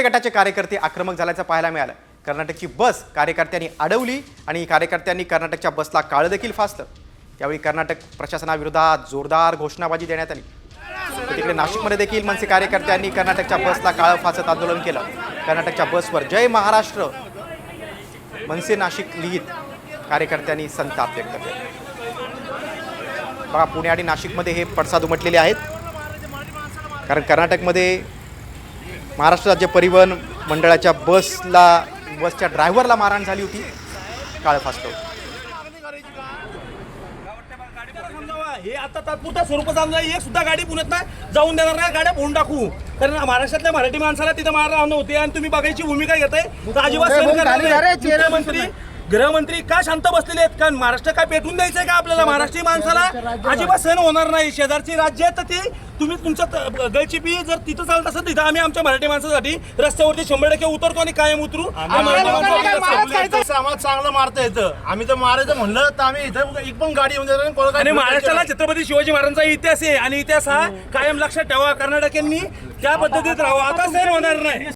गटाचे कार्यकर्ते आक्रमक झाल्याचं पाहायला मिळालं। कर्नाटकची बस कार्यकर्त्यांनी अडवली आणि कर्नाटकच्या बसला काळं देखील फासलं। यावेळी कर्नाटक प्रशासनाविरोधात जोरदार घोषणाबाजी देण्यात आली। तिकडे नाशिकमध्ये देखील मनसे कार्यकर्त्यांनी कर्नाटकच्या बसला काळं फासत आंदोलन केलं। कर्नाटकच्या बसवर जय महाराष्ट्र मनसे नाशिक लिहित कार्यकर्त्यांनी संताप व्यक्त केला। बघा, पुणे आणि नाशिकमध्ये हे पडसाद उमटलेले आहेत, कारण कर्नाटकमध्ये महाराष्ट्र राज्य परिवहन मंडळाच्या बसच्या ड्रायव्हरला मारहाण झाली होती, काळं फासलं होतं। हे आता तात्पुरत्या स्वरूपात आणलं, एक सुद्धा गाडी पुण्यात नाही जाऊन देणार नाही, गाड्या फोडून टाकू। कारण महाराष्ट्रातल्या मराठी माणसाला तिथं मारहाण होते आणि तुम्ही बघायची भूमिका घेताय, तर अजिबात सहन करणार नाही। गृहमंत्री का शांत बसलेले आहेत? कारण महाराष्ट्र काय पेटून द्यायचंय का आपल्याला? महाराष्ट्रीय माणसाला अजिबात सहन होणार नाही। शेजारची राज्य आहेत, तर ते तुम्ही तुमच्या गळचिपी जर तिथं चालत असेल तिथं आम्ही आमच्या मराठी माणसासाठी रस्त्यावरती 100% उतरतो आणि कायम उतरू। आम्हाला चांगलं मारता येतं, आम्ही तर मारायचं म्हणलं तर आम्ही इथं एक पण गाडी येऊन देणार। आणि महाराष्ट्राला छत्रपती शिवाजी महाराजांचा इतिहास आहे आणि इतिहास हा कायम लक्षात ठेवा। कर्नाटकांनी त्या पद्धतीत राहावं, आता सहन होणार नाही।